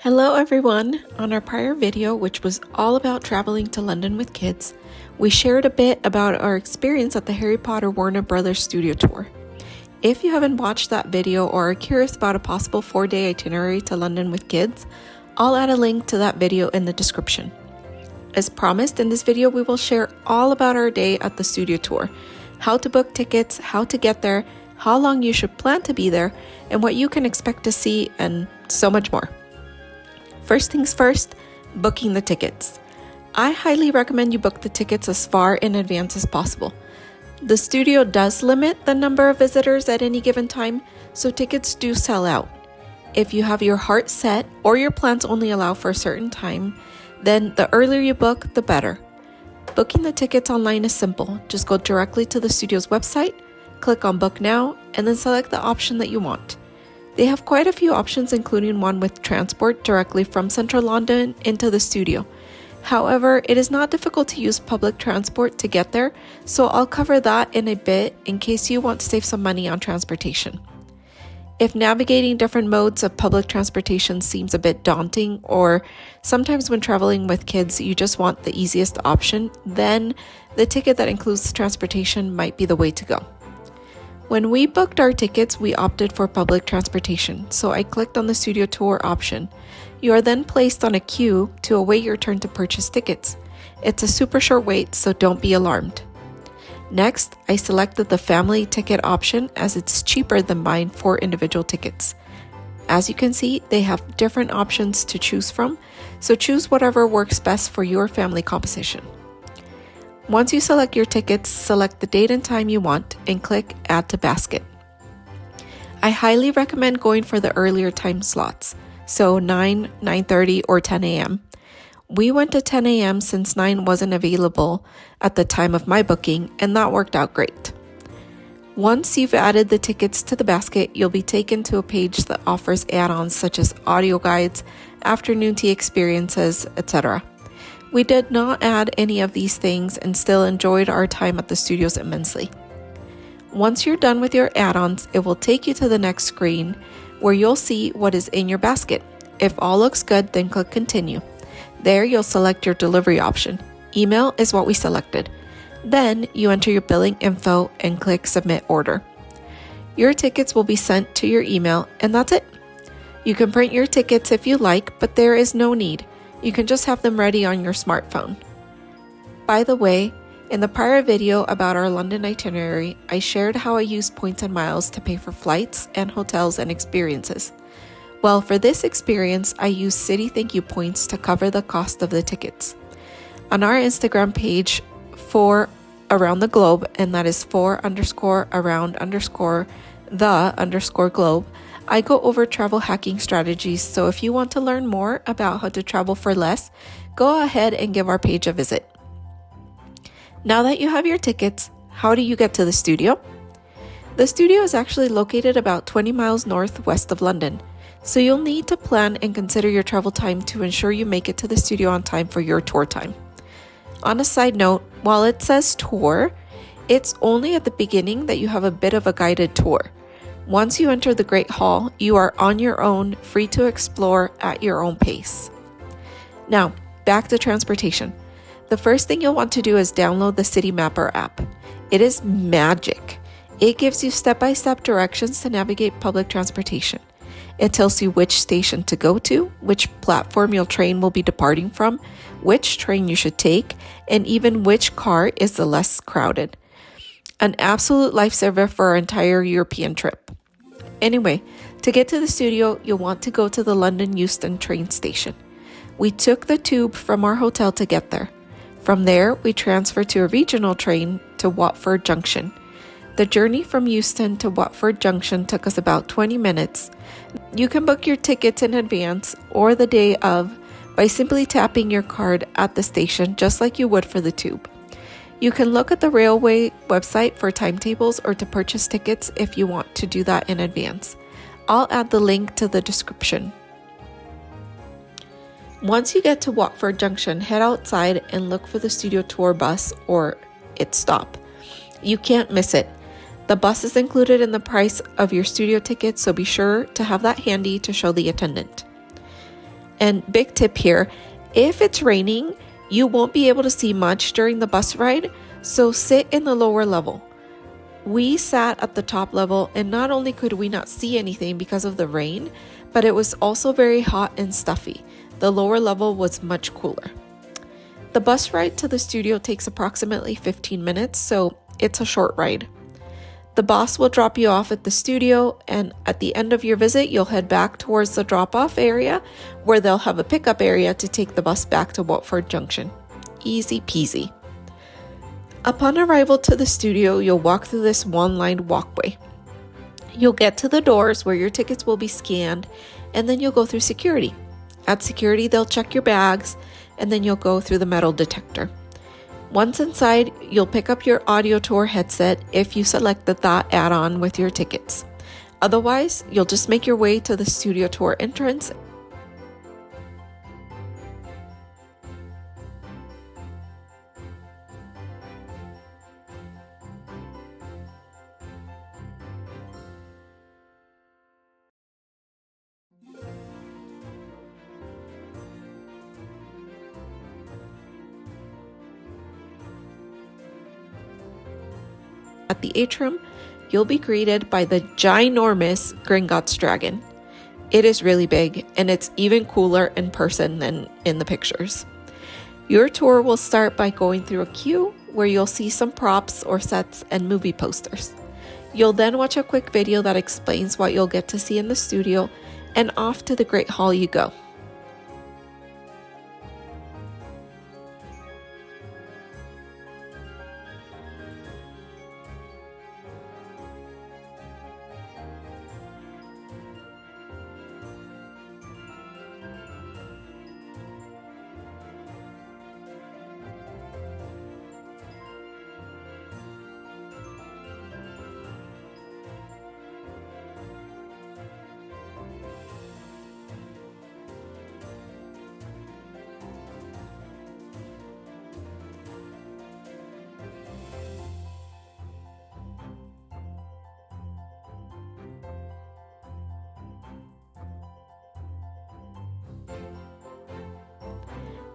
Hello everyone! On our prior video, which was all about traveling to London with kids, we shared a bit about our experience at the Harry Potter Warner Brothers studio tour. If you haven't watched that video or are curious about a possible 4-day itinerary to London with kids, I'll add a link to that video in the description. As promised, in this video we will share all about our day at the studio tour, how to book tickets, how to get there, how long you should plan to be there, and what you can expect to see, and so much more. First things first, booking the tickets. I highly recommend you book the tickets as far in advance as possible. The studio does limit the number of visitors at any given time, so tickets do sell out. If you have your heart set or your plans only allow for a certain time, then the earlier you book, the better. Booking the tickets online is simple. Just go directly to the studio's website, click on Book Now, and then select the option that you want. They have quite a few options, including one with transport directly from central London into the studio. However, it is not difficult to use public transport to get there, so I'll cover that in a bit in case you want to save some money on transportation. If navigating different modes of public transportation seems a bit daunting, or sometimes when traveling with kids you just want the easiest option, then the ticket that includes transportation might be the way to go. When we booked our tickets, we opted for public transportation, so I clicked on the studio tour option. You are then placed on a queue to await your turn to purchase tickets. It's a super short wait, so don't be alarmed. Next, I selected the family ticket option as it's cheaper than buying 4 individual tickets. As you can see, they have different options to choose from, so choose whatever works best for your family composition. Once you select your tickets, select the date and time you want and click Add to Basket. I highly recommend going for the earlier time slots, so 9, 9:30, or 10 a.m. We went to 10 a.m. since 9 wasn't available at the time of my booking, and that worked out great. Once you've added the tickets to the basket, you'll be taken to a page that offers add-ons such as audio guides, afternoon tea experiences, etc. We did not add any of these things and still enjoyed our time at the studios immensely. Once you're done with your add-ons, it will take you to the next screen where you'll see what is in your basket. If all looks good, then click Continue. There you'll select your delivery option. Email is what we selected. Then you enter your billing info and click Submit Order. Your tickets will be sent to your email, and that's it. You can print your tickets if you like, but there is no need. You can just have them ready on your smartphone. By the way, in the prior video about our London itinerary, I shared how I used points and miles to pay for flights and hotels and experiences. Well, for this experience, I used City Thank You points to cover the cost of the tickets. On our Instagram page for Around the Globe, and that is _around_the_globe, I go over travel hacking strategies, so if you want to learn more about how to travel for less, go ahead and give our page a visit. Now that you have your tickets, how do you get to the studio? The studio is actually located about 20 miles northwest of London, so you'll need to plan and consider your travel time to ensure you make it to the studio on time for your tour time. On a side note, while it says tour, it's only at the beginning that you have a bit of a guided tour. Once you enter the Great Hall, you are on your own, free to explore at your own pace. Now, back to transportation. The first thing you'll want to do is download the Citymapper app. It is magic. It gives you step-by-step directions to navigate public transportation. It tells you which station to go to, which platform your train will be departing from, which train you should take, and even which car is the less crowded. An absolute lifesaver for our entire European trip. Anyway, to get to the studio, you'll want to go to the London Euston train station. We took the tube from our hotel to get there. From there, we transferred to a regional train to Watford Junction. The journey from Euston to Watford Junction took us about 20 minutes. You can book your tickets in advance or the day of by simply tapping your card at the station, just like you would for the tube. You can look at the railway website for timetables or to purchase tickets if you want to do that in advance. I'll add the link to the description. Once you get to Watford Junction, head outside and look for the studio tour bus or its stop. You can't miss it. The bus is included in the price of your studio ticket, so be sure to have that handy to show the attendant. And big tip here, if it's raining, you won't be able to see much during the bus ride, so sit in the lower level. We sat at the top level, and not only could we not see anything because of the rain, but it was also very hot and stuffy. The lower level was much cooler. The bus ride to the studio takes approximately 15 minutes, so it's a short ride. The boss will drop you off at the studio, and at the end of your visit, you'll head back towards the drop-off area where they'll have a pickup area to take the bus back to Watford Junction. Easy peasy. Upon arrival to the studio, you'll walk through this one-lined walkway. You'll get to the doors where your tickets will be scanned, and then you'll go through security. At security, they'll check your bags, and then you'll go through the metal detector. Once inside, you'll pick up your audio tour headset if you selected that add-on with your tickets. Otherwise, you'll just make your way to the studio tour entrance. At the atrium, you'll be greeted by the ginormous Gringotts dragon. It is really big, and it's even cooler in person than in the pictures. Your tour will start by going through a queue where you'll see some props or sets and movie posters. You'll then watch a quick video that explains what you'll get to see in the studio, and off to the Great Hall you go.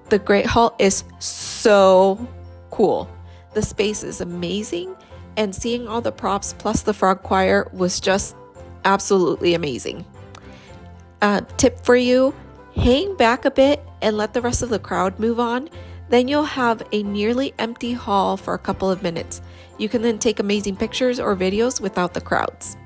The Great Hall is so cool. The space is amazing, and seeing all the props plus the frog choir was just absolutely amazing. Tip for you, hang back a bit and let the rest of the crowd move on. Then you'll have a nearly empty hall for a couple of minutes. You can then take amazing pictures or videos without the crowds.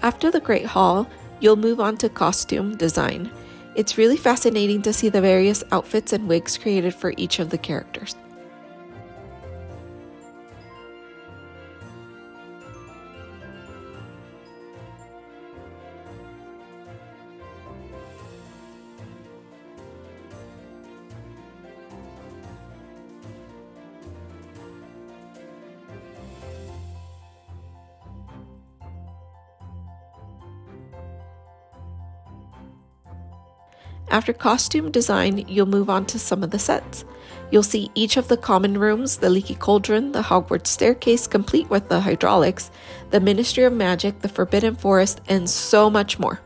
After the Great Hall, you'll move on to costume design. It's really fascinating to see the various outfits and wigs created for each of the characters. After costume design, you'll move on to some of the sets. You'll see each of the common rooms, the Leaky Cauldron, the Hogwarts staircase complete with the hydraulics, the Ministry of Magic, the Forbidden Forest, and so much more.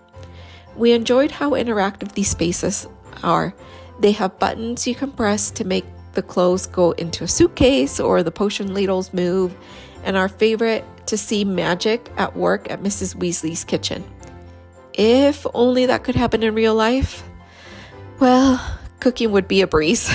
We enjoyed how interactive these spaces are. They have buttons you can press to make the clothes go into a suitcase or the potion ladles move, and our favorite, to see magic at work at Mrs. Weasley's kitchen. If only that could happen in real life. Well, cooking would be a breeze.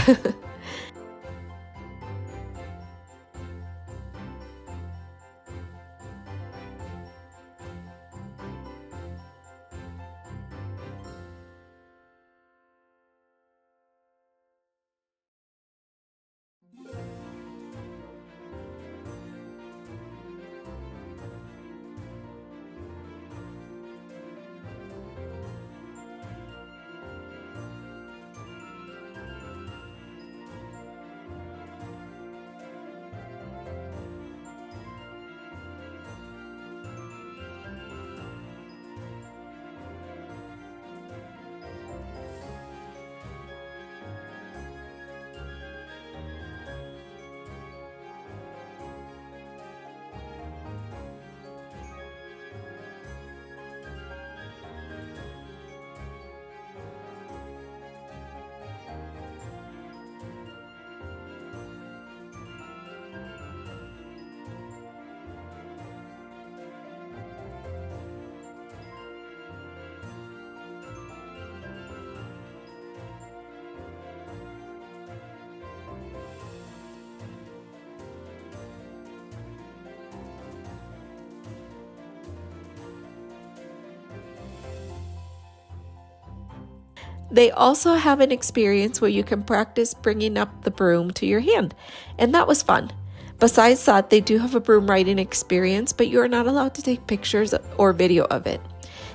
They also have an experience where you can practice bringing up the broom to your hand, and that was fun. Besides that, they do have a broom riding experience, but you are not allowed to take pictures or video of it.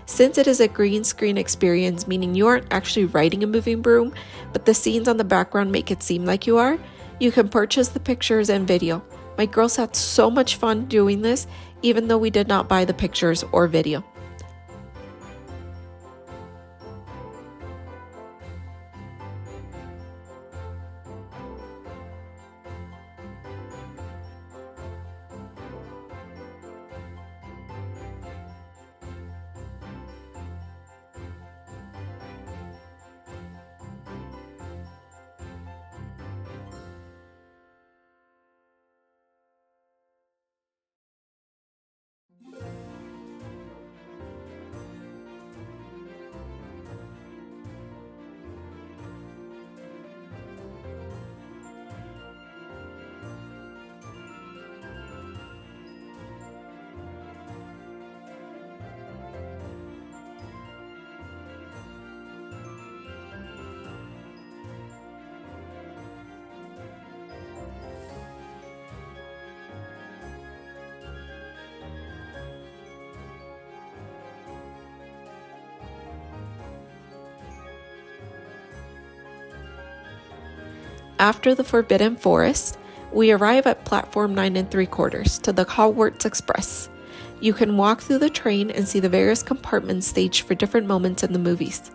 Since it is a green screen experience, meaning you aren't actually riding a moving broom, but the scenes on the background make it seem like you are, you can purchase the pictures and video. My girls had so much fun doing this, even though we did not buy the pictures or video. After the Forbidden Forest, we arrive at platform 9 3/4 to the Hogwarts Express. You can walk through the train and see the various compartments staged for different moments in the movies.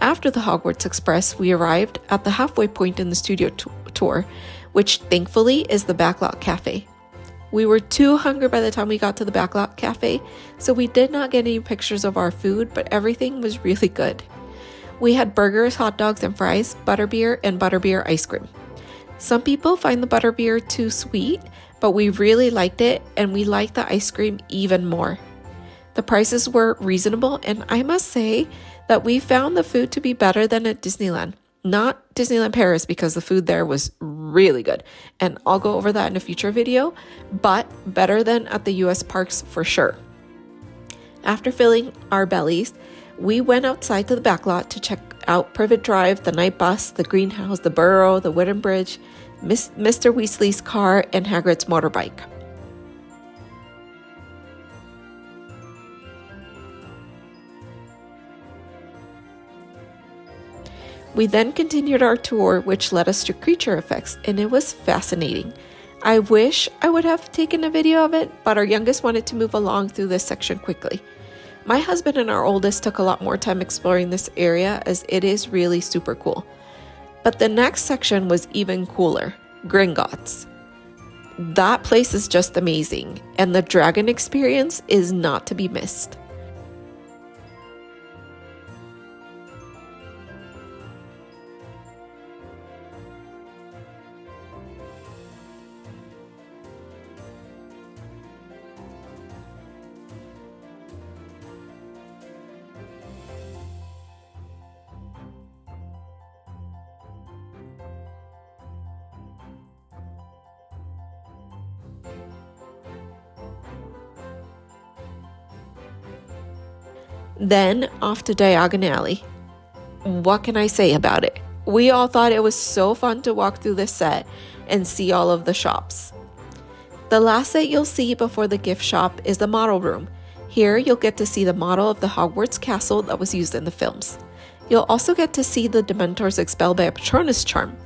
After the Hogwarts Express, we arrived at the halfway point in the studio tour, which thankfully is the Backlot Cafe. We were too hungry by the time we got to the Backlot Cafe, so we did not get any pictures of our food, but everything was really good. We had burgers, hot dogs, and fries, butterbeer, and butterbeer ice cream. Some people find the butterbeer too sweet, but we really liked it, and we liked the ice cream even more. The prices were reasonable, and I must say that we found the food to be better than at Disneyland. Not Disneyland Paris, because the food there was really good, and I'll go over that in a future video, but better than at the US parks for sure. After filling our bellies, we went outside to the backlot to check out Privet Drive, the night bus, the greenhouse, the burrow, the wooden bridge, Mr. Weasley's car, and Hagrid's motorbike. We then continued our tour, which led us to Creature Effects, and it was fascinating. I wish I would have taken a video of it, but our youngest wanted to move along through this section quickly. My husband and our oldest took a lot more time exploring this area as it is really super cool. But the next section was even cooler, Gringotts. That place is just amazing, and the dragon experience is not to be missed. Then off to Diagon Alley. What can I say about it? We all thought it was so fun to walk through this set and see all of the shops. The last set you'll see before the gift shop is the model room. Here you'll get to see the model of the Hogwarts castle that was used in the films. You'll also get to see the Dementors expelled by a Patronus charm.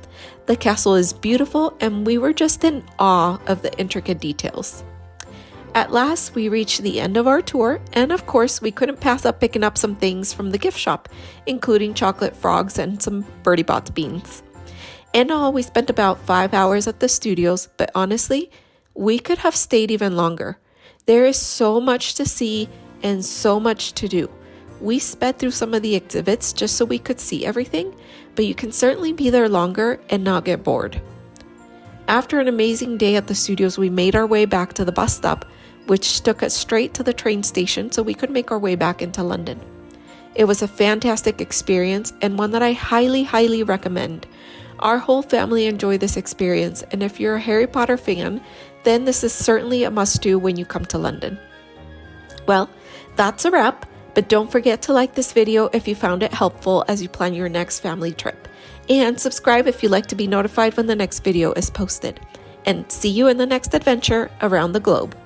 The castle is beautiful and we were just in awe of the intricate details. At last, we reached the end of our tour, and of course, we couldn't pass up picking up some things from the gift shop, including chocolate frogs and some Bertie Bott's beans. In all, we spent about 5 hours at the studios, but honestly, we could have stayed even longer. There is so much to see and so much to do. We sped through some of the exhibits just so we could see everything, but you can certainly be there longer and not get bored. After an amazing day at the studios, we made our way back to the bus stop, which took us straight to the train station so we could make our way back into London. It was a fantastic experience and one that I highly recommend. Our whole family enjoyed this experience, and if you're a Harry Potter fan, then this is certainly a must-do when you come to London. Well, that's a wrap, but don't forget to like this video if you found it helpful as you plan your next family trip. And subscribe if you'd like to be notified when the next video is posted. And see you in the next adventure around the globe.